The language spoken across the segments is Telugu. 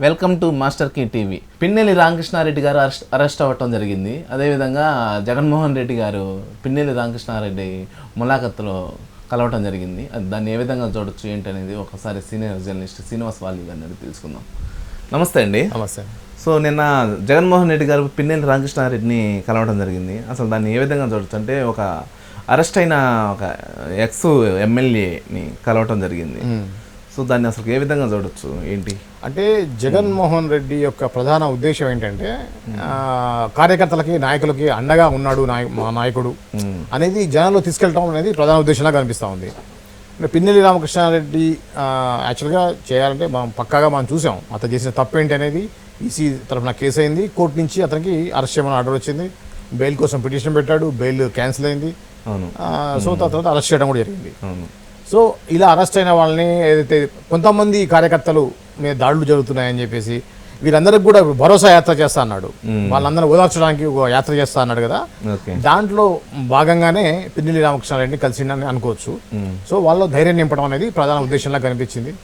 Welcome to master key TV. Pinnelli Ramakrishna Reddy గారు అరెస్ట్ అవ్వటం జరిగింది. అదేవిధంగా జగన్మోహన్ రెడ్డి గారు పిన్నెల్లి రామకృష్ణారెడ్డి ములాఖత్తులో కలవటం జరిగింది. దాన్ని ఏ విధంగా చూడొచ్చు ఏంటనేది ఒకసారి సీనియర్ జర్నలిస్ట్ శ్రీనివాస్ వాల్లి గారిని తెలుసుకుందాం. నమస్తే అండి. నమస్తే. సో నిన్న జగన్మోహన్ రెడ్డి గారు పిన్నెల్లి రామకృష్ణారెడ్డిని కలవడం జరిగింది. అసలు దాన్ని ఏ విధంగా చూడొచ్చు అంటే ఒక అరెస్ట్ అయిన ఒక ఎక్స్ ఎమ్మెల్యేని కలవటం జరిగింది. సో దాన్ని అసలు ఏ విధంగా చూడొచ్చు ఏంటి అంటే జగన్మోహన్ రెడ్డి యొక్క ప్రధాన ఉద్దేశం ఏంటంటే కార్యకర్తలకి నాయకులకి అండగా ఉన్నాడు మా నాయకుడు అనేది జనాల్లో తీసుకెళ్ళడం అనేది ప్రధాన ఉద్దేశంగా కనిపిస్తూ ఉంది. పిన్నెల్లి రామకృష్ణారెడ్డి యాక్చువల్గా చేయాలంటే మనం పక్కాగా మనం చూసాం అతను చేసిన తప్పు ఏంటి అనేది. ఈసీ తరఫున కేసు అయింది, కోర్టు నుంచి అతనికి అరెస్ట్ చేయమని ఆర్డర్ వచ్చింది, బెయిల్ కోసం పిటిషన్ పెట్టాడు, బెయిల్ క్యాన్సిల్ అయింది. సో తర్వాత అరెస్ట్ చేయడం కూడా జరిగింది. సో ఇలా అరెస్ట్ అయిన వాళ్ళని ఏదైతే కొంతమంది కార్యకర్తలు మీద దాడులు జరుగుతున్నాయని చెప్పేసి వీరందరికి కూడా భరోసా యాత్ర చేస్తా అన్నాడు, వాళ్ళందరూ ఓదార్చడానికి ఒక యాత్ర చేస్తా అన్నాడు కదా, దాంట్లో భాగంగానే పిన్నెల్లి రామకృష్ణారెడ్డిని కలిసిందని అనుకోవచ్చు. సో వాళ్ళు ధైర్యం నింపడం అనేది ప్రధాన ఉద్దేశంలా కనిపించింది.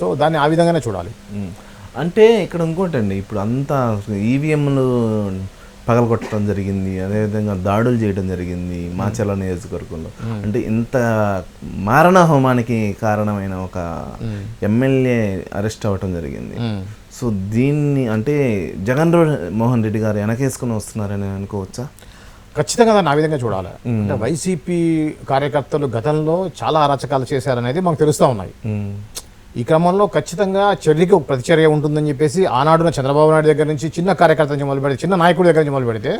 సో దాన్ని ఆ విధంగానే చూడాలి. అంటే ఇక్కడ ఇంకోటండి, ఇప్పుడు అంతా ఈవీఎంలు పగలగొట్టడం జరిగింది, అదేవిధంగా దాడులు చేయడం జరిగింది మాచర్ల నియోజకవర్గంలో. అంటే ఇంత మారణ హోమానికి కారణమైన ఒక ఎమ్మెల్యే అరెస్ట్ అవ్వటం జరిగింది. సో దీన్ని అంటే జగన్మోహన్ రెడ్డి గారు వెనకేసుకుని వస్తున్నారని అనుకోవచ్చా? ఖచ్చితంగా దాన్ని ఆ విధంగా చూడాలి. అంటే వైసీపీ కార్యకర్తలు గతంలో చాలా అరాచకాలు చేశారనేది మాకు తెలుస్తూ ఉన్నాయి. ఈ క్రమంలో ఖచ్చితంగా చర్యకి ఒక ప్రతిచర్య ఉంటుందని చెప్పేసి ఆనాడున చంద్రబాబు నాయుడు దగ్గర నుంచి చిన్న కార్యకర్త నుంచి మొదలు పెడితే, చిన్న నాయకుడి దగ్గర నుంచి మొదలు పెడితే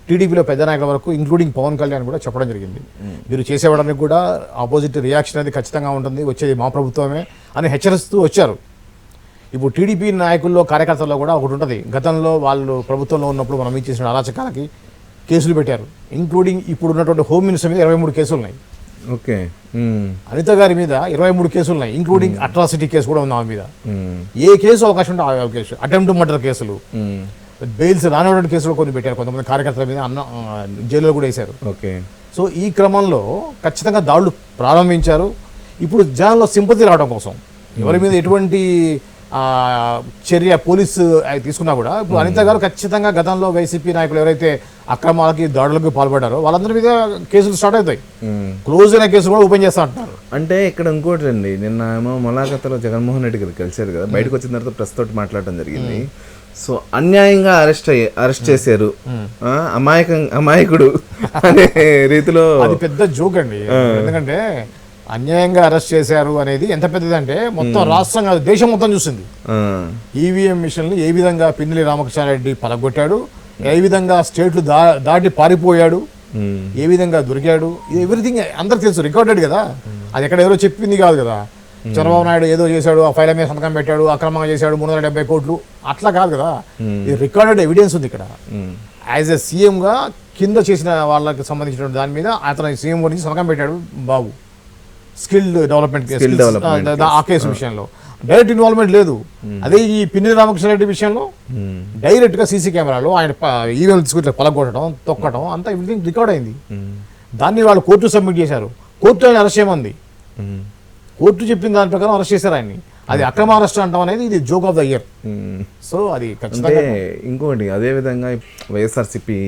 టీడీపీలో పెద్ద నాయకుల వరకు ఇంక్లూడింగ్ పవన్ కళ్యాణ్ కూడా చెప్పడం జరిగింది. మీరు చేసేవాడానికి కూడా ఆపోజిట్ రియాక్షన్ అనేది ఖచ్చితంగా ఉంటుంది, వచ్చేది మా ప్రభుత్వమే అని హెచ్చరిస్తూ వచ్చారు. ఇప్పుడు టీడీపీ నాయకుల్లో కార్యకర్తల్లో కూడా ఒకటి ఉంటుంది, గతంలో వాళ్ళు ప్రభుత్వంలో ఉన్నప్పుడు మనం ఇచ్చేసిన అరాచకాలకి కేసులు పెట్టారు. ఇంక్లూడింగ్ ఇప్పుడు ఉన్నటువంటి హోమ్ మినిస్టర్ మీద 23 కేసులు ఉన్నాయి. ఓకే. అనిత గారి మీద 23 కేసులు ఉన్నాయి, ఇంక్లూడింగ్ అట్రాసిటీ కేసు కూడా ఉంది ఆమె మీద. ఏ కేసు అవకాశం ఉంటే ఆ కేసు, అటెంప్ట్ మర్డర్ కేసులు, బెయిల్స్ రానివ్వడం కేసులు కొన్ని పెట్టారు, కొంతమంది కార్యకర్తల మీద జైల్లో కూడా వేశారు. ఓకే. సో ఈ క్రమంలో ఖచ్చితంగా దాడులు ప్రారంభించారు. ఇప్పుడు జనాల్లో సింపతి రావడం కోసం ఎవరి మీద ఎటువంటి చర్య పోలీసు తీసుకున్నా కూడా ఇప్పుడు అనిత గారు ఖచ్చితంగా గతంలో వైసీపీ నాయకులు ఎవరైతే అక్రమాలకి దాడులకు పాల్పడ్డారో వాళ్ళందరి మీద కేసులు స్టార్ట్ అవుతాయి, క్లోజ్ అయిన కేసులు కూడా ఓపెన్ చేస్తా అంటున్నారు. అంటే ఇక్కడ ఇంకోటి అండి, నిన్న ఏమో ములాఖత్తులో జగన్మోహన్ రెడ్డి గారు కలిశారు కదా, బయటకు వచ్చిన తర్వాత ప్రెస్ తోటి మాట్లాడటం జరిగింది. సో అన్యాయంగా అరెస్ట్ చేశారు, అమాయకుడు అనే రీతిలో అది పెద్ద జోక్ అండి. ఎందుకంటే అన్యాయంగా అరెస్ట్ చేశారు అనేది ఎంత పెద్దదంటే మొత్తం రాష్ట్రం కాదు దేశం మొత్తం చూసింది. ఈవీఎం మిషన్లు ఏ విధంగా పిన్నెల్లి రామకృష్ణారెడ్డి పలగొట్టాడు, ఏ విధంగా స్టేట్లు దాటి పారిపోయాడు, ఏ విధంగా దొరికాడు, ఎవ్రీథింగ్ అందరికి తెలుసు, రికార్డెడ్ కదా. అది ఎక్కడ ఎవరో చెప్పింది కాదు కదా. చంద్రబాబు నాయుడు ఏదో చేశాడు, ఆ ఫైల్ మీద సంతకం పెట్టాడు, అక్రమంగా చేశాడు 370 కోట్లు, అట్లా కాదు కదా. ఇది రికార్డెడ్ ఎవిడెన్స్ ఉంది ఇక్కడ. యాజ్ ఎ సీఎంగా కింద చేసిన వాళ్ళకి సంబంధించిన దాని మీద అతను సీఎం గురించి సంతకం పెట్టాడు బాబు. స్కిల్డ్ డెవలప్మెంట్ ఆ కేసు విషయంలో డైరెక్ట్ ఇన్వాల్వ్మెంట్ లేదు. అదే ఈ పిన్నెల్లి రామకృష్ణారెడ్డి విషయంలో డైరెక్ట్ గా సీసీ కెమెరాలో ఆయన ఈవెంట్ తీసుకుంటే పలగొట్టడం, తొక్కడం అంతా ఎవ్రీథింగ్ రికార్డ్ అయింది. దాన్ని వాళ్ళు కోర్టు సబ్మిట్ చేశారు, కోర్టు ఆయన అరెస్ట్ చేయమంది, కోర్టు చెప్పిన దాని ప్రకారం అరెస్ట్ చేశారు ఆయన్ని. అది అక్రమ అరెస్ట్ అంటాం అనేది ఇది joke of the year. So అది ఖచ్చితంగా. ఇంకోటి అదేవిధంగా వైఎస్ఆర్సీపీ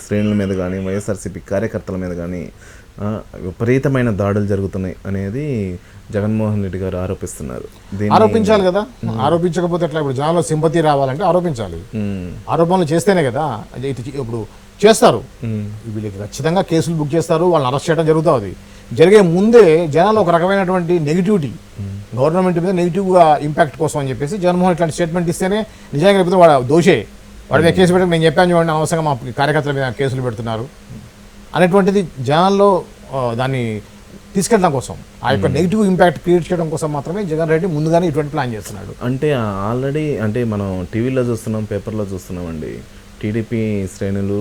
శ్రేణుల మీద కానీ వైఎస్ఆర్సీపీ కార్యకర్తల మీద కానీ విపరీతమైన దాడులు జరుగుతున్నాయి అనేది జగన్మోహన్ రెడ్డి గారు ఆరోపిస్తున్నారు. ఆరోపించాలి కదా, ఆరోపించకపోతే ఎట్లా? ఇప్పుడు జనాల్లో సింపతి రావాలంటే ఆరోపించాలి, ఆరోపణలు చేస్తేనే కదా. ఇప్పుడు చేస్తారు, వీళ్ళకి ఖచ్చితంగా కేసులు బుక్ చేస్తారు, వాళ్ళని అరెస్ట్ చేయడం జరుగుతుంది. జరిగే ముందే జనాలు ఒక రకమైనటువంటి నెగిటివిటీ, గవర్నమెంట్ మీద నెగిటివ్గా ఇంపాక్ట్ కోసం అని చెప్పేసి జగన్మోహన్ ఇట్లాంటి స్టేట్మెంట్ ఇస్తేనే నిజంగా లేకపోతే వాడు దోషే, వాడి మీద కేసు పెట్టడం నేను చెప్పాను చూడండి, అనవసరంగా మా కార్యకర్తల మీద కేసులు పెడుతున్నారు అనేటువంటిది జనాల్లో దాన్ని తీసుకెళ్ళడం కోసం, ఆ యొక్క నెగిటివ్ ఇంపాక్ట్ క్రియేట్ చేయడం కోసం మాత్రమే జగన్ రెడ్డి ముందుగానే ఇటువంటి ప్లాన్ చేస్తున్నాడు. అంటే ఆల్రెడీ అంటే మనం టీవీలో చూస్తున్నాం, పేపర్లో చూస్తున్నామండి, టీడీపీ శ్రేణులు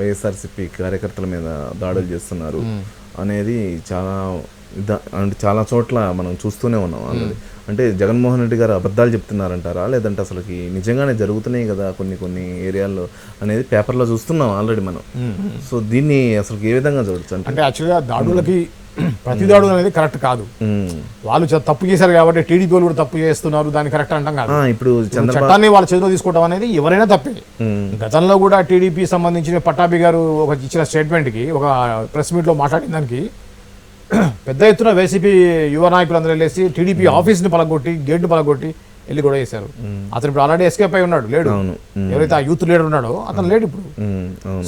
వైఎస్ఆర్సీపీ కార్యకర్తల మీద దాడులు చేస్తున్నారు అనేది చాలా చోట్ల మనం చూస్తూనే ఉన్నాం ఆల్రెడీ. అంటే జగన్మోహన్ రెడ్డి గారు అబద్ధాలు చెప్తున్నారంటారా, లేదంటే అసలుకి నిజంగానే జరుగుతున్నాయి కదా కొన్ని ఏరియాల్లో అనేది పేపర్లో చూస్తున్నాం ఆల్రెడీ మనం. సో దీన్ని అసలు ఏ విధంగా చూడొచ్చు అంటే యాక్చువల్గా దాడులకి ప్రతి దాడులు అనేది కరెక్ట్ కాదు. వాళ్ళు తప్పు చేశారు కాబట్టి టీడీపీ వాళ్ళు కూడా తప్పు చేస్తున్నారు, దాన్ని కరెక్ట్ అంటాం కాదు. ఇప్పుడు చట్టాన్ని వాళ్ళ చేతిలో తీసుకోవడం అనేది ఎవరైనా తప్పే. గతంలో కూడా టీడీపీ సంబంధించిన పట్టాభి గారు ఒక ఇచ్చిన స్టేట్మెంట్కి, ఒక ప్రెస్ మీట్లో మాట్లాడిన దానికి పెద్ద ఎత్తున వైసీపీ యువ నాయకులందరూ వెళ్ళేసి టీడీపీ ఆఫీస్ని పలగొట్టి, గేట్ని పలగొట్టి వెళ్ళి కూడా చేశారు. అతను ఇప్పుడు ఆల్రెడీ ఎస్కేప్ అయి ఉన్నాడు, లేడు. ఎవరైతే ఆ యూత్ లీడర్ ఉన్నాడో అతను లేడు ఇప్పుడు.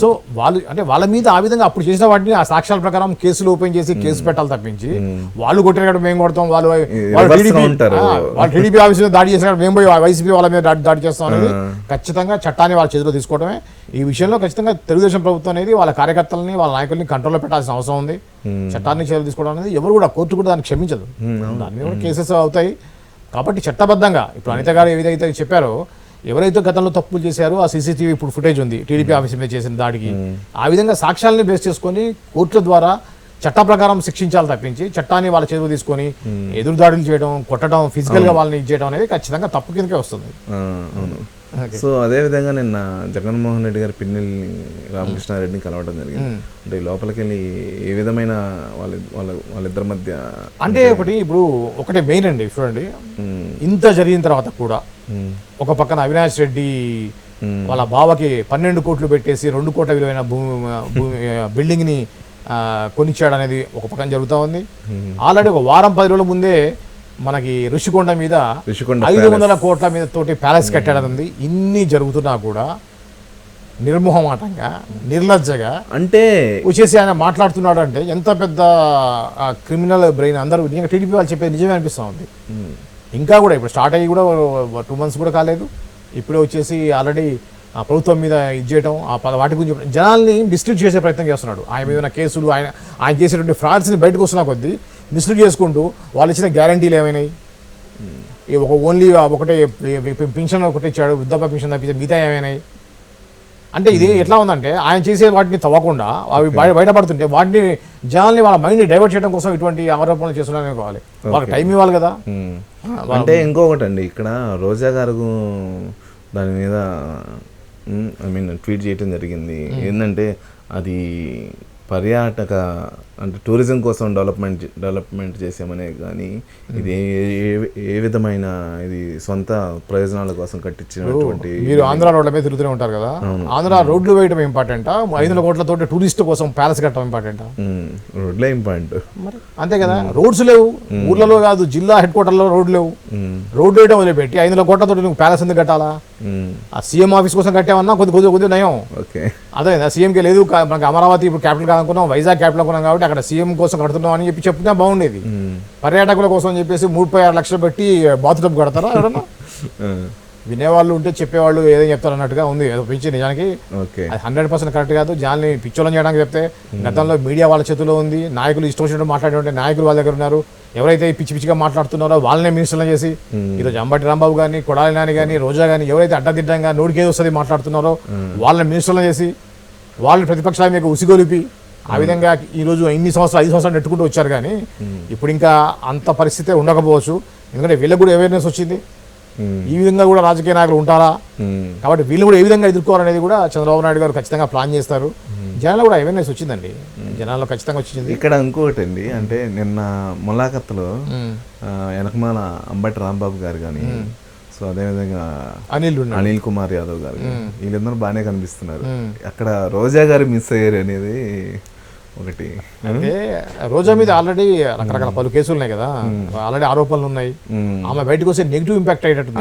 సో వాళ్ళు అంటే వాళ్ళ మీద ఆ విధంగా అప్పుడు చేసిన వాటిని ఆ సాక్ష్యాల ప్రకారం కేసులు ఓపెన్ చేసి కేసు పెట్టాలి తప్పించి, వాళ్ళు కొట్టినట్టు మేము కొడతాం, వాళ్ళు టీడీపీ ఆఫీస్ దాడి చేసినట్టు మేము పోయి వైసీపీ వాళ్ళ మీద దాడి చేస్తాం అనేది ఖచ్చితంగా చట్టాన్ని వాళ్ళ చేతిలో తీసుకోవడమే. ఈ విషయంలో ఖచ్చితంగా తెలుగుదేశం ప్రభుత్వం అనేది వాళ్ళ కార్యకర్తలని, వాళ్ళ నాయకుల్ని కంట్రోల్లో పెట్టాల్సిన అవసరం ఉంది. చట్టాన్ని చేతులు తీసుకోవడం అనేది ఎవరు కూడా, కోర్టు కూడా దాన్ని క్షమించదు. దాని మీద కూడా కేసెస్ అవుతాయి. కాబట్టి చట్టబద్ధంగా ఇప్పుడు అనిత గారు ఏదైతే చెప్పారో, ఎవరైతే గతంలో తప్పులు చేశారో ఆ సీసీటీవీ ఇప్పుడు ఫుటేజ్ ఉంది టీడీపీ ఆఫీస్ మీద చేసిన దాడికి, ఆ విధంగా సాక్ష్యాలని బేస్ చేసుకొని కోర్టుల ద్వారా చట్ట ప్రకారం శిక్షించాలి తప్పించి, చట్టాన్ని వాళ్ళ చేతులు తీసుకొని ఎదురు దాడులు చేయడం, కొట్టడం, ఫిజికల్ గా వాళ్ళని ఇచ్చేయడం అనేది ఖచ్చితంగా తప్పు కిందకే వస్తుంది. సో అదే విధంగా నిన్న జగన్మోహన్ రెడ్డి గారు పిన్నెల్లి రామకృష్ణారెడ్డిని కలవడం జరిగింది. అంటే లోపలికి వెళ్ళి ఏ విధమైన వాళ్ళిద్దరి మధ్య అంటే ఇప్పుడు ఒకటే మెయిన్ అండి, చూడండి, ఇంత జరిగిన తర్వాత కూడా ఒక పక్కన అవినాష్ రెడ్డి వాళ్ళ బావకి 12 కోట్లు పెట్టేసి 2 కోట్ల విలువైన బిల్డింగ్ ని కొనిచ్చాడు అనేది ఒక పక్కన జరుగుతూ ఉంది. ఆల్రెడీ ఒక వారం 10 రోజుల ముందే మనకి ఋషికొండ మీద 500 కోట్ల మీద తోటి ప్యాలెస్ కట్టాడని ఉంది. ఇన్ని జరుగుతున్నా కూడా నిర్మోహమాటంగా, నిర్లజ్జగా అంటే వచ్చేసి ఆయన మాట్లాడుతున్నాడు అంటే ఎంత పెద్ద క్రిమినల్ బ్రెయిన్. అందరూ టీడీపీ వాళ్ళు చెప్పేది నిజమే అనిపిస్తూ ఉంది. ఇంకా కూడా ఇప్పుడు స్టార్ట్ అయ్యి కూడా 2 months కూడా కాలేదు, ఇప్పుడే వచ్చేసి ఆల్రెడీ ప్రభుత్వం మీద ఇది చేయడం, వాటి గురించి జనాల్ని మిస్లీడ్ చేసే ప్రయత్నం చేస్తున్నాడు. ఆయన మీద ఉన్న కేసులు, ఆయన చేసేటువంటి ఫ్రాడ్స్ని బయటకు వస్తున్న కొద్దీ మిస్లీడ్ చేసుకుంటూ వాళ్ళు ఇచ్చిన గ్యారంటీలు ఏమైనాయి, ఓన్లీ ఒకటే పెన్షన్ ఒకటి ఇచ్చాడు, వృద్ధాప్య పెన్షన్ తప్పించి మిగతా ఏమైనాయి అంటే ఇది ఎట్లా ఉందంటే, ఆయన చేసే వాటిని తవ్వకుండా అవి బయటపడుతుంటే వాటిని జనాల్ని వాళ్ళ మైండ్ని డైవర్ట్ చేయడం కోసం ఇటువంటి ఆరోపణలు చేస్తున్నారని కావాలి. వాళ్ళకి టైం ఇవ్వాలి కదా. అంటే ఇంకొకటి అండి, ఇక్కడ రోజా గారు దాని మీద ట్వీట్ చేయడం జరిగింది. ఏంటంటే అది పర్యాటక అంటే టూరిజం కోసం డెవలప్మెంట్ చేసామనే కానీ ఇది ఏ విధమైన ఇది సొంత ప్రయోజనాల కోసం కట్టించినటువంటి. మీరు ఆంధ్ర రోడ్ల మీద తిరుగుతూనే ఉంటారు కదా, ఆంధ్ర రోడ్లు వేయడం ఇంపార్టెంటా, 500 కోట్లతో టూరిస్ట్ కోసం ప్యాలెస్ కట్టడం ఇంపార్టెంటా? రోడ్లే ఇంపార్టెంట్, అంతే కదా. రోడ్స్ లేవు ఊర్లలో, కాదు జిల్లా హెడ్ క్వార్టర్లో రోడ్లు లేవు. రోడ్లు వేయడం వదిలిపెట్టి 500 కోట్లతో నువ్వు ప్యాలెస్ ఎందుకు కట్టాలా? ఆ సీఎం ఆఫీస్ కోసం కట్టామన్నా కొద్ది నయం. అదే సీఎంకి లేదు, మనకి అమరావతి ఇప్పుడు క్యాపిటల్ కాదనుకున్నాం, వైజాగ్ క్యాపిటల్ అనుకున్నాం కాబట్టి అక్కడ సీఎం కోసం కడుతున్నాం అని చెప్పి చెప్తున్నా బాగుండేది. పర్యాటకుల కోసం అని చెప్పేసి 36 లక్షలు పెట్టి బాత్రూమ్ కడతారా ఎవరన్నా? వినేవాళ్ళు ఉంటే చెప్పేవాళ్ళు ఏదో చెప్తారు అన్నట్టుగా ఉంది. ఏదో పిచ్చి నిజానికి అది 100% కరెక్ట్ కాదు. జనాల్ని పిచ్చోళ్ళని చేయడానికి చెప్తే గతంలో మీడియా వాళ్ళ చేతిలో ఉంది, నాయకులు ఇష్టం వచ్చినట్టు మాట్లాడే నాయకులు వాళ్ళ దగ్గర ఉన్నారు. ఎవరైతే పిచ్చి పిచ్చిగా మాట్లాడుతున్నారో వాళ్ళనే మినిస్టర్లను చేసి ఈరోజు అంబటి రాంబాబు కానీ, కొడాలి నాని కానీ, రోజా కానీ ఎవరైతే అడ్డదిడ్డంగా నోటికి ఏదో వస్తుంది మాట్లాడుతున్నారో వాళ్ళని మినిస్టర్లను చేసి వాళ్ళని ప్రతిపక్షాల మీద ఉసిగొలిపి ఆ విధంగా ఈరోజు 5 సంవత్సరాలు నెట్టుకుంటూ వచ్చారు. కానీ ఇప్పుడు ఇంకా అంత పరిస్థితే ఉండకపోవచ్చు, ఎందుకంటే వీళ్ళకి కూడా అవేర్నెస్ వచ్చింది. ఈ విధంగా కూడా రాజకీయ నాయకులు ఉంటారా, కాబట్టి వీళ్ళు కూడా ఏ విధంగా ఎదుర్కోవాలనేది కూడా చంద్రబాబు నాయుడు గారు ఖచ్చితంగా ప్లాన్ చేస్తారు. జనాల్లో కూడా అవేర్నెస్ వచ్చిందండి, జనాల్లో ఖచ్చితంగా వచ్చింది. ఇక్కడ ఇంకొకటి అండి, అంటే నిన్న ములాఖత్తులో వెనకమాల అంబటి రాంబాబు గారు కానీ, సో అదేవిధంగా అనిల్ కుమార్ యాదవ్ గారు, వీళ్ళందరూ బాగానే కనిపిస్తున్నారు. అక్కడ రోజా గారు మిస్ అయ్యారు అనేది ఒకటి. అంటే రోజా మీద ఆల్రెడీ రకరకాల పలు కేసులు ఉన్నాయి కదా, ఆల్రెడీ ఆరోపణలు ఉన్నాయి. ఆమె బయటకు వస్తే నెగిటివ్ ఇంపాక్ట్ అయ్యేటట్టు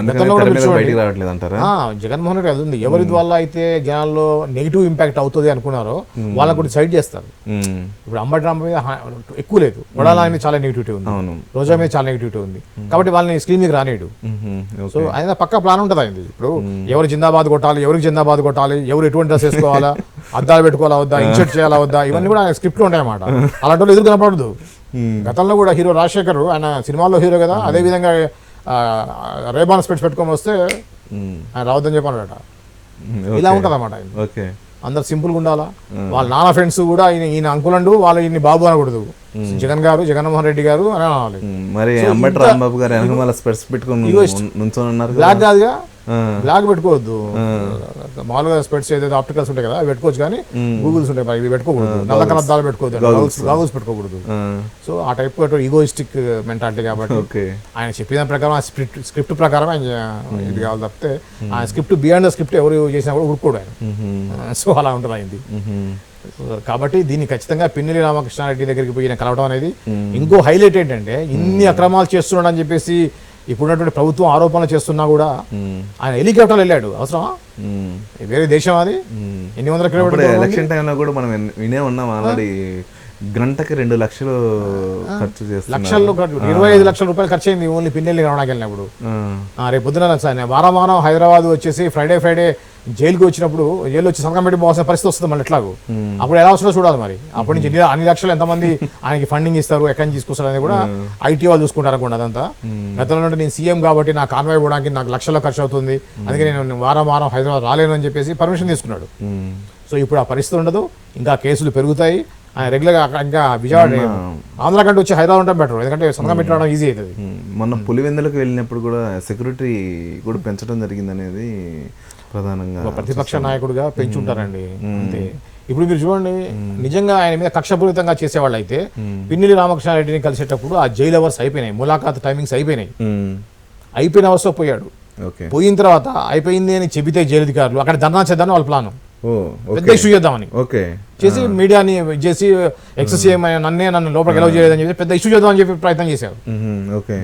జగన్మోహన్ రెడ్డి అది ఉంది. ఎవరి వల్ల అయితే జనాల్లో నెగిటివ్ ఇంపాక్ట్ అవుతుంది అనుకున్నారో వాళ్ళని కూడా సైడ్ చేస్తారు. ఇప్పుడు అంబటి రాంబాబు మీద ఎక్కువ లేదు, కొడాలి మీద చాలా నెగిటివిటీ ఉంది, రోజా మీద చాలా నెగిటివిటీ ఉంది, కాబట్టి వాళ్ళని స్క్రీన్ మీద రానేడు. సో ఆయన పక్కా ప్లాన్ ఉంటుంది అయింది. ఇప్పుడు ఎవరు జిందాబాద్ కొట్టాలి, ఎవరికి జిందాబాద్ కొట్టాలి, ఎవరు ఎటువంటి డ్రెస్ వేసుకోవాలా, అద్దాలు పెట్టుకోవాలా వద్దా, ఇన్షర్ట్ చేయాలా వద్దా, ఇవన్నీ కూడా స్క్రిప్ట్ ఉంటాయి అన్నమాట. అలాంటి వాళ్ళు ఎదురు కనపడదు. గతంలో కూడా హీరో రాజశేఖర్ ఆయన సినిమాల్లో హీరో కదా, అదే విధంగా రేబాన్ స్పెట్స్ పెట్టుకొని వస్తే ఆయన రావద్దని చెప్పానట. ఇలా ఉంటుంది అన్నమాట. అందరు సింపుల్గా ఉండాలా. వాళ్ళ నాన్న ఫ్రెండ్స్ కూడా ఈయన అంకులండు, వాళ్ళు ఈయన బాబు అనకూడదు. జగన్ గారు, జగన్మోహన్ రెడ్డి గారు అని అనాలి. మరి అంబటి రాంబాబు గారు బ్లాక్ కాదుగా, బ్లాక్ పెట్టుకోవద్దు. మామూలుగా స్పెట్స్ ఏదైతే ఆప్టికల్స్ ఉంటాయి కదా అవి పెట్టుకోవచ్చు, కానీ గూగుల్స్ ఉంటాయి మరి ఇవి పెట్టుకోకూడదు. నల్ల కలర్ అద్దాలు పెట్టుకోవద్దు, గాగుల్స్ పెట్టుకోకూడదు. సో ఆ టైప్ ఈగోయిస్టిక్ మెంటాలిటీ కాబట్టి ఆయన చెప్పిన ప్రకారం ఆ స్క్రిప్ట్ ప్రకారం ఆయన ఇది కావాలి తప్పితే ఆ స్క్రిప్ట్ బియాండ్ ద స్క్రిప్ట్ ఎవరు చేసినా కూడా ఊరుకోడు ఆయన. సో అలా ఉంటుంది అయింది. కాబట్టి దీన్ని ఖచ్చితంగా పిన్నెల్లి రామకృష్ణారెడ్డి దగ్గరికి పోయిన కలవడం అనేది ఇంకో హైలైట్ ఏంటంటే ఇన్ని అక్రమాలు చేస్తున్నాడు అని చెప్పేసి ఇప్పుడున్నటువంటి ప్రభుత్వం ఆరోపణలు చేస్తున్నా కూడా ఆయన హెలికాప్టర్ వెళ్ళాడు. అవసరమా? వేరే దేశం అది. ఎన్ని వందల కిలోమీటర్లు. ఎలక్షన్ టైంలో కూడా మనం వినే ఉన్నాం ఆల్రెడీ, గంటకి 2 లక్షలు ఖర్చు చేస్తారు. లక్షల్లో 25 లక్షల రూపాయలు ఖర్చు అయింది ఓన్లీ పిన్నెల్లి రావడానికి వెళ్ళినప్పుడు. రేపు పొద్దున వారం హైదరాబాద్ వచ్చేసి ఫ్రైడే జైలుకి వచ్చినప్పుడు జైలు వచ్చి సంతకం పెట్టి పోవాల్సిన పరిస్థితి వస్తుంది మళ్ళీ ఎట్లాగో. అప్పుడు ఎలా వస్తుందో చూడాలి మరి. అప్పటి నుంచి అన్ని లక్షలు ఎంతమంది ఆయనకి ఫండింగ్ ఇస్తారు, ఎక్కడి నుంచి తీసుకొస్తారు అనేది కూడా ఐటీ వాళ్ళు చూసుకుంటారు అనుకోండి. అదంతా గతంలో నేను సీఎం కాబట్టి నా కాన్వాయ్ పోవడానికి నాకు లక్షల్లో ఖర్చు అవుతుంది, అందుకే నేను వారం హైదరాబాద్ రాలేను అని చెప్పేసి పర్మిషన్ తీసుకున్నాడు. సో ఇప్పుడు ఆ పరిస్థితి ఉండదు, ఇంకా కేసులు పెరుగుతాయి. ఆయన రెగ్యులర్గా ఇంకా విజయవాడ ఆంధ్ర కంటే వచ్చి హైదరాబాద్ ఉంటే బెటర్, ఎందుకంటే సంతకం పెట్టడం ఈజీ అవుతుంది. మొన్న పులివెందులకు వెళ్ళినప్పుడు కూడా సెక్యూరిటీ కూడా పెంచడం జరిగింది అనేది ప్రధానంగా ప్రతిపక్ష నాయకుడిగా పెంచుంటారండి అంతే. ఇప్పుడు మీరు చూడండి, నిజంగా ఆయన మీద కక్షపూరితంగా చేసేవాళ్ళు అయితే పిన్నెల్లి రామకృష్ణారెడ్డిని కలిసేటప్పుడు ఆ జైలు అవర్స్ అయిపోయినాయి, ములాఖాత్ టైమింగ్స్ అయిపోయినాయి. అయిపోయిన అవర్స్లో పోయాడు. పోయిన తర్వాత అయిపోయింది అని చెబితే జైలు అధికారులు అక్కడ ధర్నా చేద్దామని వాళ్ళ ప్లాన్, పెద్ద ఇష్యూ చేద్దామని చేసి మీడియాని చేసి ఎక్స్సీఎం నన్ను లోపలికి ఎలా చేయలేదని చెప్పి పెద్ద ఇష్యూ చేద్దామని చెప్పి ప్రయత్నం చేశారు.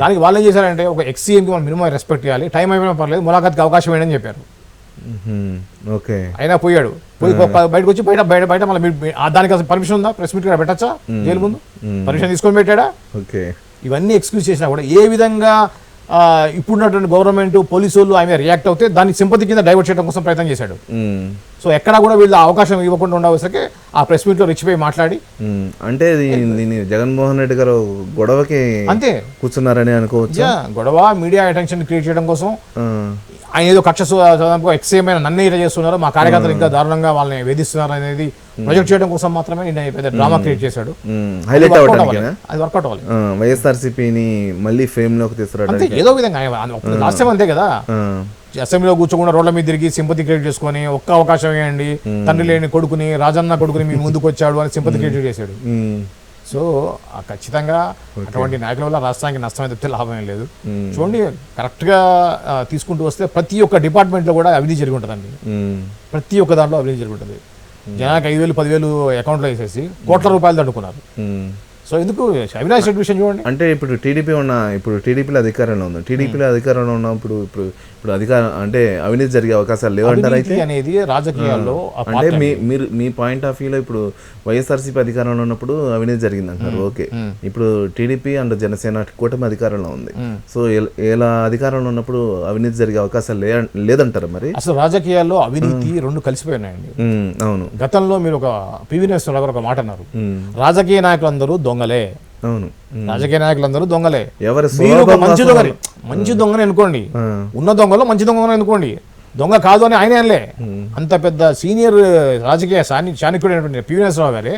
దానికి వాళ్ళు ఏం చేశారంటే ఒక ఎక్స్సీఎంకి మనం మినిమం రెస్పెక్ట్ చేయాలి, టైం అయిపోయినా పర్లేదు, ములాఖాత్కి అవకాశం వేయని చెప్పారు. అయినా పోయాడు. పోయి బయటకు వచ్చి బయట మళ్ళీ దానికి అసలు పర్మిషన్ ఉందా? ప్రెస్ మీట్ పెట్టచ్చా? జైలు ముందు పర్మిషన్ తీసుకొని పెట్టాడా? ఇవన్నీ ఎక్స్క్యూజ్ చేసినా కూడా ఏ విధంగా ఇప్పుడున్నటువంటి గవర్నమెంట్ పోలీసు వాళ్ళు ఆయన రియాక్ట్ అవుతే దాన్ని సింపతి కింద డైవర్ట్ చేయడం కోసం ప్రయత్నం చేశాడు. సో ఎక్కడా కూడా వీళ్ళు అవకాశం ఇవ్వకుండా ఉండవసరికి ఆ ప్రెస్ మీట్ లో రెచ్చిపోయి మాట్లాడి అంటే దీన్ని జగన్మోహన్ రెడ్డి గారు గొడవకి అంతే కూర్చున్నారని అనుకోవచ్చు. గొడవ మీడియా అటెన్షన్ క్రియేట్ చేయడం కోసం ఆయన ఏదో కక్ష ఎక్స్ఏం అయినా నన్ను ఇలా చేస్తున్నారు, మా కార్యకర్తలు ఇంకా దారుణంగా వాళ్ళని వేధిస్తున్నారు అనేది ప్రొజెక్ట్ చేయడం కోసం మాత్రమే పెద్ద డ్రామా క్రియేట్ చేశాడు. హైలైట్ అవ్వడానికి అది వర్కౌట్ అవ్వాలి. వైఎస్ఆర్సీపీని మళ్ళీ ఫేమ్ లోకి తీసుకురావడానికి ఏదో విధంగా లాస్ట్ టైం అంతే కదా, అసెంబ్లీలో కూర్చోకుండా రోడ్ల మీద తిరిగి సింపతి క్రియేట్ చేసుకొని ఒక్క అవకాశం వేయండి, తండ్రి లేని కొడుకుని రాజన్న కొడుకుని మీ ముందుకు వచ్చాడు అని సింపతి క్రియేట్ చేశాడు. సో ఖచ్చితంగా అటువంటి నాయకుల వల్ల రాష్ట్రానికి నష్టం తప్పితే లాభం లేదు. చూడండి, కరెక్ట్ గా తీసుకుంటూ వస్తే ప్రతి ఒక్క డిపార్ట్మెంట్ లో కూడా అవినీతి జరిగి ఉంటుందండి. ప్రతి ఒక్క దాంట్లో అవినీతి జరిగి ఉంటుంది. జనానికి 5,000 10,000 అకౌంట్లో వేసేసి కోట్ల రూపాయలు దండుకున్నారు. సో ఎందుకు అవినాష్ రెడ్డి విషయం చూడండి. అంటే ఇప్పుడు టీడీపీలో అధికారంలో ఉంది, టీడీపీలో అధికారంలో ఉన్నప్పుడు ఇప్పుడు అధికారం అంటే అవినీతి జరిగే అవకాశాలు లేవంటారు. అయితే అనేది రాజకీయాల్లో అంటే మీ పాయింట్ ఆఫ్ వ్యూలో ఇప్పుడు వైఎస్ఆర్సీపీ అధికారంలో ఉన్నప్పుడు అవినీతి జరిగింది అంటారు. ఓకే, ఇప్పుడు టీడీపీ అండ్ జనసేన కూటమి అధికారంలో ఉంది. సో ఇలా అధికారంలో ఉన్నప్పుడు అవినీతి జరిగే అవకాశాలు లేదంటారు. మరి అసలు రాజకీయాల్లో అవినీతి రెండు కలిసిపోయినాయండి. అవును, గతంలో మీరు ఒక పివి నరసింహరావు గారు ఒక మాట అన్నారు, రాజకీయ నాయకులందరూ దొంగలే. అవును, రాజకీయ నాయకులందరూ దొంగలే. మీరు ఒక మంచి దొంగని అనుకోండి, ఉన్న దొంగలో మంచి దొంగని అనుకోండి, దొంగ కాదు అని ఆయన అనలే. అంత పెద్ద సీనియర్ రాజకీయ చాణక్యుడైనటువంటి పివి నరసింహరావు గారే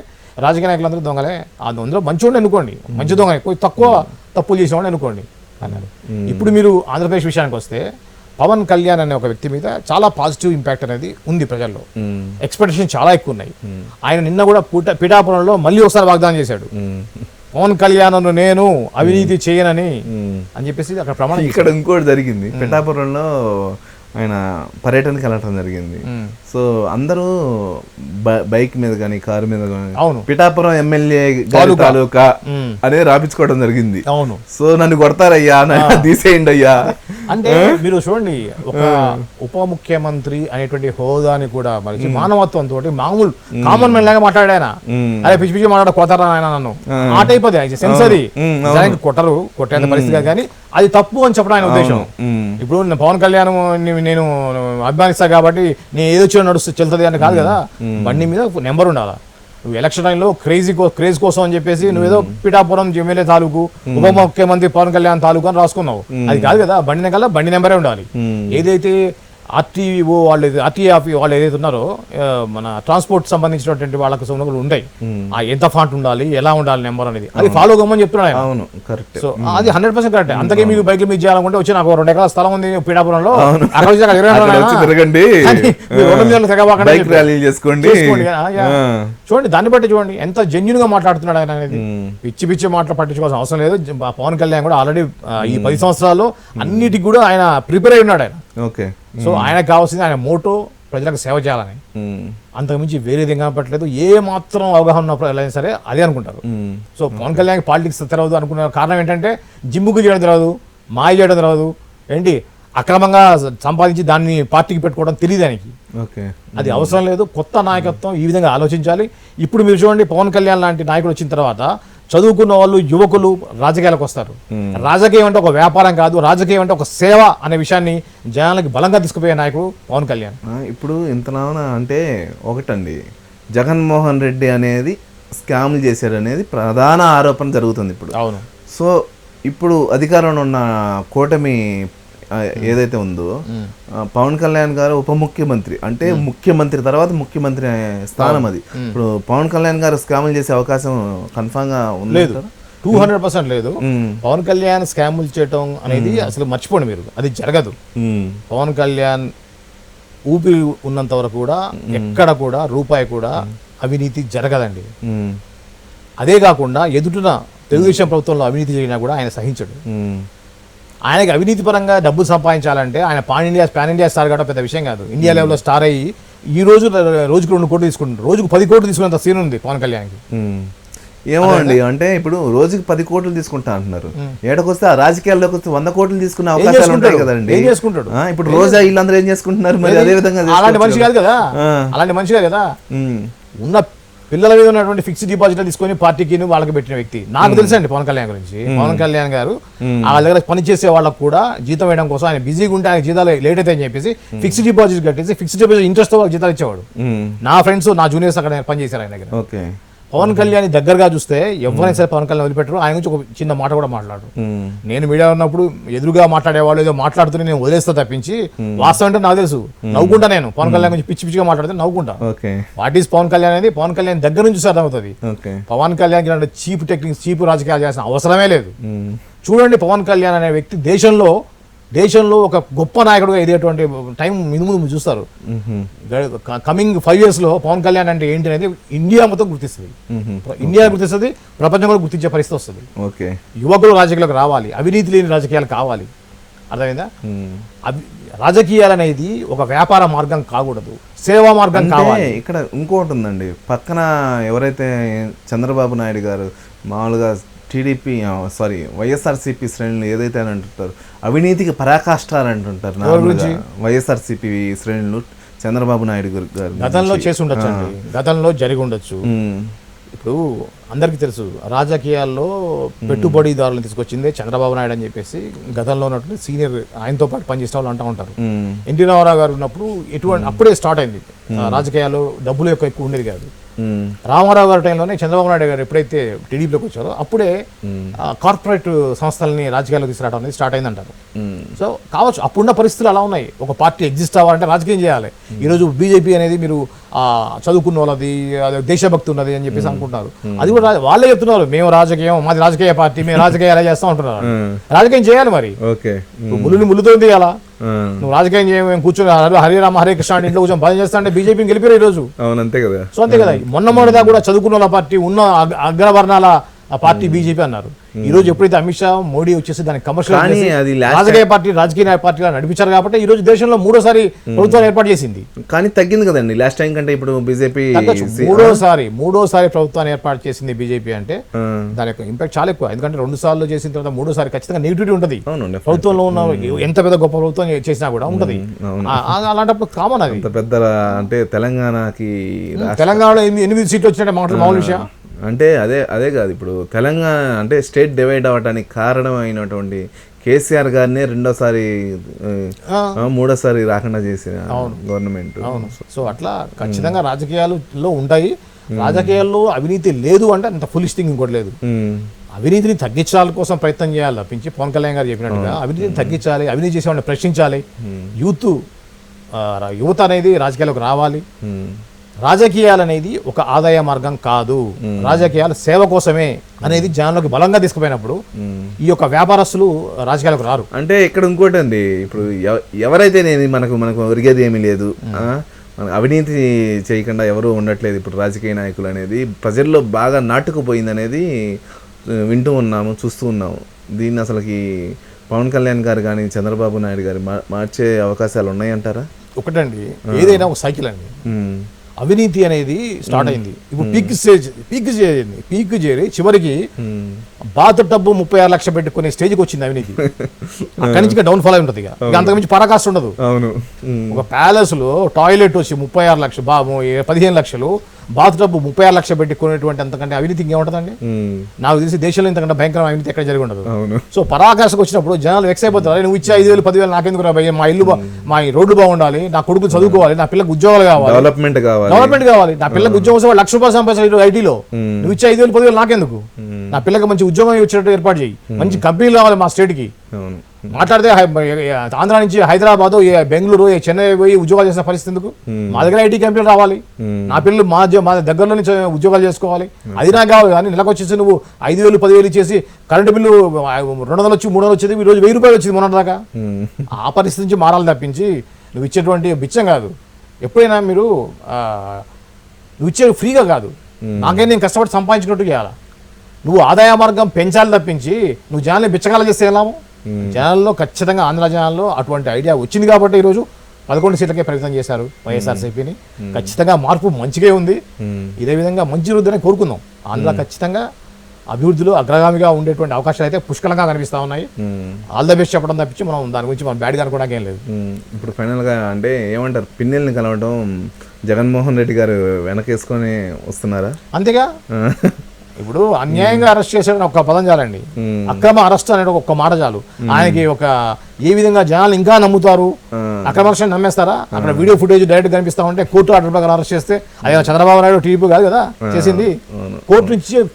రాజకీయ నాయకులందరూ దొంగలే, అందులో మంచివాడిని అనుకోండి, మంచి దొంగ కొంచెం తక్కువ తప్పులు చేసేవాడిని అనుకోండి అన్నారు. ఇప్పుడు మీరు ఆంధ్రప్రదేశ్ విషయానికి వస్తే పవన్ కళ్యాణ్ అనే ఒక వ్యక్తి మీద చాలా పాజిటివ్ ఇంపాక్ట్ అనేది ఉంది ప్రజల్లో, ఎక్స్పెక్టేషన్ చాలా ఎక్కువ ఉన్నాయి. ఆయన నిన్న కూడా పిఠాపురంలో మళ్ళీ ఒకసారి వాగ్దానం చేశాడు, పవన్ కళ్యాణ్ నేను అవినీతి చేయనని అని చెప్పేసి అక్కడ ప్రమాణం. ఇక్కడ ఇంకోటి జరిగింది, పిఠాపురంలో ఆయన పర్యటనకి వెళ్ళటం జరిగింది. సో అందరూ బైక్ మీద కానీ కారు మీద కానీ పిఠాపురం ఎమ్మెల్యే తాలూకా అనే రాపించుకోవడం జరిగింది. అవును, సో నన్ను కొడతారయ్యా, తీసేయండి అయ్యా అంటే మీరు చూడండి, ఒక ఉప ముఖ్యమంత్రి అనేటువంటి హోదాని కూడా మరి మానవత్వంతో మామూలు కామన్ మెన్ లాగా మాట్లాడాయన. అదే పిచ్చి పిచ్చి మాట్లాడకోతారా ఆయన నన్ను ఆ టైప్ అది సెన్సరీ కొట్టేంత పరిస్థితి కానీ అది తప్పు అని చెప్పడం ఆయన ఉద్దేశం. ఇప్పుడు పవన్ కళ్యాణ్ నేను అభిమానిస్తా కాబట్టి నేను ఏదో నడుస్తూ చెల్తుంది అని కాదు కదా, బండి మీద నెంబర్ ఉండాలా. నువ్వు ఎలక్షన్ టైంలో క్రేజ్ కోసం అని చెప్పేసి నువ్వేదో పిఠాపురం ఎమ్మెల్యే తాలూకు ఉప ముఖ్యమంత్రి పవన్ కళ్యాణ్ తాలూకు అని రాసుకున్నావు, అది కాదు కదా. బండి నెంబరే ఉండాలి. ఏదైతే ఆర్టీఓ వాళ్ళు ఆర్టీఏ వాళ్ళు ఏదైతే ఉన్నారో మన ట్రాన్స్పోర్ట్ సంబంధించినటువంటి వాళ్ళకు సౌకర్యాలు ఉంటాయి. ఎంత ఫాంట్ ఉండాలి, ఎలా ఉండాలి నెంబర్ అనేది, అది ఫాలో కమ్మని చెప్తున్నాడు. అవును, కరెక్ట్. సో అది 100% కరెక్ట్. అంతకే మీకు బైక్ మీద చేయాలనుకుంటే వచ్చి నాకు 2 ఎకరాల స్థలం ఉంది పీఠాపురంలో, అక్కడ తిరగండి, బైక్ ర్యాలీలు చేసుకోండి. చూడండి, దాన్ని బట్టి చూడండి ఎంత జెన్యున్ గా మాట్లాడుతున్నాడు ఆయన అనేది. పిచ్చి పిచ్చి మాటలు పట్టించుకోవాల్సిన అవసరం లేదు. పవన్ కళ్యాణ్ కూడా ఆల్రెడీ ఈ 10 సంవత్సరాల్లో అన్నిటికి కూడా ఆయన ప్రిపేర్ అయి ఉన్నాడు ఆయన. ఓకే. సో ఆయనకు కావాల్సింది ఆయన మోటో ప్రజలకు సేవ చేయాలని, అంతకుమించి వేరేది కనపట్లేదు. ఏ మాత్రం అవగాహన ఉన్నప్పుడు సరే అదే అనుకుంటారు. సో పవన్ కళ్యాణ్ పాలిటిక్స్ తెలవదు అనుకున్న కారణం ఏంటంటే జిమ్ముకు చేయడం తెలియదు, మాయ చేయడం తెలియదు, ఏంటి అక్రమంగా సంపాదించి దాన్ని పార్టీకి పెట్టుకోవడం తెలియదు ఆయనకి. అది అవసరం లేదు. కొత్త నాయకత్వం ఈ విధంగా ఆలోచించాలి. ఇప్పుడు మీరు చూడండి, పవన్ కళ్యాణ్ లాంటి నాయకుడు వచ్చిన తర్వాత చదువుకున్న వాళ్ళు, యువకులు రాజకీయాలకు వస్తారు. రాజకీయం అంటే ఒక వ్యాపారం కాదు, రాజకీయం అంటే ఒక సేవ అనే విషయాన్ని జనాలకి బలంగా తీసుకుపోయే నాయకుడు పవన్ కళ్యాణ్. ఇప్పుడు ఇంతనా అంటే ఒకటండి, జగన్మోహన్ రెడ్డి అనేది స్కామ్లు చేశాడు అనేది ప్రధాన ఆరోపణ జరుగుతుంది ఇప్పుడు. అవును. సో ఇప్పుడు అధికారంలో ఉన్న కూటమి ఏదైతే ఉందో, పవన్ కళ్యాణ్ గారు ఉప ముఖ్యమంత్రి అంటే ముఖ్యమంత్రి తర్వాత ముఖ్యమంత్రి స్థానం అది. ఇప్పుడు పవన్ కళ్యాణ్ గారు స్కాములు చేసే అవకాశం కన్ఫామ్ గా లేదు, 200% లేదు. పవన్ కళ్యాణ్ స్కాములు చేయటం అనేది అసలు మర్చిపోండి మీరు, అది జరగదు. పవన్ కళ్యాణ్ ఊపిరి ఉన్నంత వరకు కూడా ఎక్కడ కూడా రూపాయి కూడా అవినీతి జరగదండి. అదే కాకుండా ఎదుటిన తెలుగుదేశం ప్రభుత్వంలో అవినీతి జరిగినా కూడా ఆయన సహించడు. ఆయనకి అవినీతి పరంగా డబ్బు సంపాదించాలంటే ఆయన పాన్ ఇండియా స్టార్ కావడం పెద్ద విషయం కాదు. ఇండియా లెవెల్లో స్టార్ అయ్యి ఈ రోజుకు 2 కోట్లు తీసుకుంటారు, రోజుకు 10 కోట్లు తీసుకునేంత సీన్ ఉంది పవన్ కళ్యాణ్కి. ఏమో అండి, అంటే ఇప్పుడు రోజుకి 10 కోట్లు తీసుకుంటా అంటున్నారు, ఏడకొస్తే ఆ రాజకీయాల్లోకి వస్తే 100 కోట్లు తీసుకునే అవకాశాలు ఉంటాయి కదండి. ఏం చేసుకుంటాడు ఇప్పుడు రోజా వీళ్ళందరూ ఏం చేసుకుంటున్నారు మరి? అదే విధంగా అలాంటి మనిషి కాదు కదా, అలాంటి మనిషి కాదు కదా. ఉన్న పిల్లల మీద ఉన్నటువంటి ఫిక్స్డ్ డిపాజిట్ తీసుకొని పార్టీకి వాళ్ళకి పెట్టిన వ్యక్తి. నాకు తెలుసండి పవన్ కళ్యాణ్ గురించి. పవన్ కళ్యాణ్ గారు వాళ్ళ దగ్గర పనిచేసే వాళ్ళకు కూడా జీతం వేయడం కోసం ఆయన బిజీగా ఉంటే ఆయన జీతాలు లేట్ అయితే అని చెప్పేసి ఫిక్స్డ్ డిపాజిట్ కట్టేసి ఫిక్స్డ్ డిపాజిట్ ఇంట్రెస్ట్ వాళ్ళకి జీతాలు ఇచ్చేవాడు. నా ఫ్రెండ్స్, నా జూనియర్స్ అక్కడ పనిచేశారు ఆయన దగ్గర. పవన్ కళ్యాణ్ దగ్గరగా చూస్తే ఎవరైనా సరే పవన్ కళ్యాణ్ వదిలిపెట్టరు. ఆయన గురించి ఒక చిన్న మాట కూడా మాట్లాడు. నేను మీడియా ఉన్నప్పుడు ఎదురుగా మాట్లాడేవాళ్ళు ఏదో మాట్లాడుతూనే నేను వదిలేస్తా తప్పించి, వాస్తవం అంటే నాకు తెలుసు, నవ్వుకుంటా. నేను పవన్ కళ్యాణ్ గురించి పిచ్చి పిచ్చిగా మాట్లాడితే నవ్వుకుంటా. వాట్ ఈస్ పవన్ కళ్యాణ్ అనేది పవన్ కళ్యాణ్ దగ్గర నుంచి అర్థమవుతుంది. పవన్ కళ్యాణ్ ఇలాంటి చీప్ టెక్నిక్స్, చీప్ రాజకీయాలు చేయాల్సిన అవసరమే లేదు. చూడండి, పవన్ కళ్యాణ్ అనే వ్యక్తి దేశంలో ఒక గొప్ప నాయకుడుగా ఎదిగేటువంటి టైం ముందు చూస్తారు. కమింగ్ 5 years లో పవన్ కళ్యాణ్ అంటే ఏంటి అనేది ఇండియా మొత్తం గుర్తిస్తుంది. ఇండియా గుర్తిస్తుంది, ప్రపంచం కూడా గుర్తించే పరిస్థితి వస్తుంది. యువకులు రాజకీయాలకు రావాలి, అవినీతి లేని రాజకీయాలు కావాలి. అర్థమైందా? రాజకీయాలు అనేది ఒక వ్యాపార మార్గం కాకూడదు, సేవా మార్గం కావాలి. ఇక్కడ ఇంకోటి ఉందండి, పక్కన ఎవరైతే చంద్రబాబు నాయుడు గారు మామూలుగా వైఎస్ఆర్సీపీ శ్రేణులు ఏదైతే అని అంటుంటారు, అవినీతికి పరాకాష్టాలు అంటుంటారు. వైఎస్ఆర్సీపీ శ్రేణులు చంద్రబాబు నాయుడు గారు గతంలో చేసి ఉండొచ్చు, గతంలో జరిగి ఉండొచ్చు. ఇప్పుడు అందరికీ తెలుసు, రాజకీయాల్లో పెట్టుబడిదారులను తీసుకొచ్చిందే చంద్రబాబు నాయుడు అని చెప్పేసి గతంలో ఉన్నటువంటి సీనియర్ ఆయనతో పాటు పనిచేసిన వాళ్ళు అంటూ ఉంటారు. ఎన్టీ రామారావు గారు ఉన్నప్పుడు అప్పుడే స్టార్ట్ అయింది రాజకీయాల్లో, డబ్బులు ఎక్కువ ఉండేది కాదు. రామారావు గారి టైంలోనే చంద్రబాబు నాయుడు గారు ఎప్పుడైతే టీడీపీలోకి వచ్చారో అప్పుడే కార్పొరేట్ సంస్థలని రాజకీయాల్లో తీసుకురావడం అనేది స్టార్ట్ అయిందంటారు. సో కావచ్చు, అప్పుడున్న పరిస్థితులు అలా ఉన్నాయి. ఒక పార్టీ ఎగ్జిస్ట్ అవ్వాలంటే రాజకీయం చేయాలి. ఈరోజు బీజేపీ అనేది మీరు చదువుకున్న వాళ్ళది, దేశభక్తి ఉన్నది అని చెప్పేసి అనుకుంటున్నారు. అది కూడా వాళ్ళే చెప్తున్నారు, మేము రాజకీయం, మాది రాజకీయ పార్టీ, మేము రాజకీయాలు చేస్తా ఉంటున్నారు. రాజకీయం చేయాలి మరి, ముళ్ళుతో తీయాలా? నువ్వు రాజకీయం చేయమని కూర్చొని హరిరామ హరే కృష్ణ అంటే ఇంట్లో కూర్చొని భజన చేస్తా అంటే బీజేపీని గెలిపారు ఈ రోజు. అంతే కదా. సో అంతే కదా. మొన్నదా కూడా చదువుకున్న పార్టీ, ఉన్న అగ్రవర్ణాల పార్టీ బీజేపీ అన్నారు. ఈ రోజు ఎప్పుడైతే అమిత్ షా, మోడీ వచ్చేసి దానికి కమర్షియల్ రాజకీయ పార్టీగా నడిపించారు కాబట్టి ఈ రోజు దేశంలో 3వ ప్రభుత్వాన్ని ఏర్పాటు చేసింది. కానీ తగ్గింది కదండి లాస్ట్ టైం కంటే. ఇప్పుడు బీజేపీ 3వ ప్రభుత్వాన్ని ఏర్పాటు చేసింది బీజేపీ అంటే దాని యొక్క ఇంపాక్ట్ చాలా ఎక్కువ. ఎందుకంటే 2 సార్లు చేసిన తర్వాత 3వ ఖచ్చితంగా నెగిటివిటీ ఉంటుంది. ప్రభుత్వంలో ఉన్న ఎంత పెద్ద గొప్ప ప్రభుత్వం చేసినా కూడా ఉంటుంది. అలాంటప్పుడు కామన్ అది. పెద్ద అంటే తెలంగాణలో 8 సీట్లు వచ్చినట్టే మామూలు విషయం. అంటే అదే కాదు, ఇప్పుడు తెలంగాణ అంటే స్టేట్ డివైడ్ అవ్వడానికి కారణమైనటువంటి కేసీఆర్ గారినే మూడోసారి రాకుండా చేసిన గవర్నమెంట్. సో అట్లా ఖచ్చితంగా రాజకీయాల్లో ఉంటాయి. రాజకీయాల్లో అవినీతి లేదు అంటే అంత ఫులిష్ థింగ్ ఇంకోటి లేదు. అవినీతిని తగ్గించాల కోసం ప్రయత్నం చేయాలి తప్పించి, పవన్ కళ్యాణ్ గారు చెప్పినట్టుగా అవినీతిని తగ్గించాలి, అవినీతి చేసేవాడిని ప్రశ్నించాలి. యూత్ యువత అనేది రాజకీయాలకు రావాలి. ఉమ్, రాజకీయాలు అనేది ఒక ఆదాయ మార్గం కాదు, రాజకీయాలు సేవ కోసమే అనేది జనాల్లోకి బలంగా తీసుకుపోయినప్పుడు ఈ యొక్క వ్యాపారస్తులు రాజకీయాలకు రారు. అంటే ఇక్కడ ఇంకోటి అండి, ఇప్పుడు ఎవరైతే నేను మనకు ఒరిగేది ఏమీ లేదు, మన అవినీతి చేయకుండా ఎవరు ఉండట్లేదు ఇప్పుడు రాజకీయ నాయకులు అనేది ప్రజల్లో బాగా నాటుకుపోయింది అనేది వింటూ ఉన్నాము, చూస్తూ ఉన్నాము. దీన్ని అసలుకి పవన్ కళ్యాణ్ గారు కానీ చంద్రబాబు నాయుడు గారు మార్చే అవకాశాలు ఉన్నాయంటారా? ఒకటండి, ఏదైనా ఒక సైకిల్ అండి. అవినీతి అనేది స్టార్ట్ అయింది, ఇప్పుడు పీక్ చేరి చివరికి బాత్ టబ్బు 36 లక్షలు పెట్టుకునే స్టేజ్కి వచ్చింది అవినీతి. అక్కడి నుంచి డౌన్ ఫాల్ అయి ఉంటుంది, ఇక అంతకుమించి పరాకాష్ట ఉండదు. అవును, ఒక ప్యాలెస్ లో టాయిలెట్ వచ్చి 36 లక్షలు, 15 లక్షలు, బాత్ టబ్బు 36 లక్షలు పెట్టుకునేటువంటి అంతకంటే అవినీతి ఇంకేముంటుందండి? నాకు తెలిసి దేశంలో ఇంతకంటే భయంకరమైన అవినీతి ఎక్కడ జరిగి ఉండదు. సో పరాకాష్ఠకు వచ్చినప్పుడు జనాలు వెక్స్ అయిపోతారు. నువ్వు ఇచ్చే 5,000 10,000 నాకెందుకు రా భయ్య, మా ఇల్లు మా రోడ్డు బాగుండాలి, నా కొడుకు చదువుకోవాలి, నా పిల్లలకు ఉద్యోగాలు కావాలి, డెవలప్మెంట్ కావాలి, నా పిల్లలకు ఉద్యోగం వస్తే ₹1,00,000 సంపాదించాలి ఐటీలో, నువ్వు ఇచ్చే 5,000 10,000 నాకెందుకు? నా పిల్లకి మంచి ఉద్యోగం వచ్చేటట్టు ఏర్పాటు చేయి, మంచి కంపెనీలు కావాలి మా స్టేట్ కి. మాట్లాడితే ఆంధ్ర నుంచి హైదరాబాద్, బెంగళూరు, చెన్నై పోయి ఉద్యోగాలు చేసిన పరిస్థితి ఎందుకు? మా దగ్గర ఐటీ కంపెనీలు రావాలి, నా పిల్లలు మా దగ్గరలో నుంచి ఉద్యోగాలు చేసుకోవాలి, అది నాకు కావాలి. కానీ నెలకు వచ్చేసి నువ్వు 5,000 10,000 ఇచ్చేసి కరెంటు బిల్లు 200 వచ్చి 300 వచ్చేది, ఈ రోజు ₹1,000 వచ్చింది మొన్న దాకా. ఆ పరిస్థితి నుంచి మారాలి తప్పించి నువ్వు ఇచ్చేటువంటి బిచ్చం కాదు. ఎప్పుడైనా మీరు నువ్వు ఇచ్చేది ఫ్రీగా కాదు, నాకేం నేను కష్టపడి సంపాదించుకున్నట్టు చేయాలా. నువ్వు ఆదాయ మార్గం పెంచాలి తప్పించి నువ్వు జనాల్ని బిచ్చగాలు చేస్తే ఎలాము? జనాల్లో ఖచ్చితంగా ఆంధ్ర జనాల్లో అటువంటి ఐడియా వచ్చింది కాబట్టి ఈరోజు 11 సీట్లకే ప్రయత్నం చేశారు వైఎస్ఆర్సీపీని. ఖచ్చితంగా మార్పు మంచిగా ఉంది, ఇదే విధంగా మంచి వృద్ధిని కోరుకుందాం. ఆంధ్ర ఖచ్చితంగా అభివృద్ధిలో అగ్రగామిగా ఉండేటువంటి అవకాశాలు అయితే పుష్కలంగా కనిపిస్తూ ఉన్నాయి. ఆల్ ద బెస్ట్ చెప్పడం తప్పించి మనం దాని గురించి మనం బ్యాడ్గా అనుకోవడానికి ఏం లేదు. ఇప్పుడు ఫైనల్గా అంటే ఏమంటారు, పిన్నెల్ని కలవడం జగన్మోహన్ రెడ్డి గారు వెనకేసుకొని వస్తున్నారా? అంతేగా, ఇప్పుడు అన్యాయంగా అరెస్ట్ చేశాడని ఒక్క పదం చాలండి, అక్రమ అరెస్ట్ అనేది ఒక్క మాట చాలు. ఆయనకి ఒక ఏ విధంగా జనాలు ఇంకా నమ్ముతారు, అక్రమ అరెస్ట్ నమ్మేస్తారా? అక్కడ వీడియో ఫుటేజ్ డైరెక్ట్ కనిపిస్తా ఉంటే కోర్టు ఆర్డర్ ప్రకారం అరెస్ట్ చేస్తే అది చంద్రబాబు నాయుడు టీడీపీ కాదు కదా చేసింది.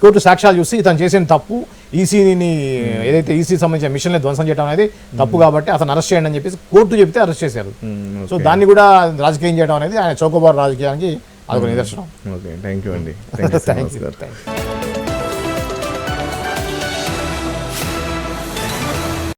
కోర్టు సాక్ష్యాలు చూసి ఇతను చేసిన తప్పు, ఈసీని ఏదైతే ఈసీ సంబంధించిన మిషన్ని ధ్వంసం చేయడం అనేది తప్పు కాబట్టి అతను అరెస్ట్ చేయండి అని చెప్పేసి కోర్టు చెప్తే అరెస్ట్ చేశారు. సో దాన్ని కూడా రాజకీయం చేయడం అనేది ఆయన చౌకబారు రాజకీయానికి అదొక నిదర్శనం. ఓకే, థ్యాంక్ యూ అండి. Thank you.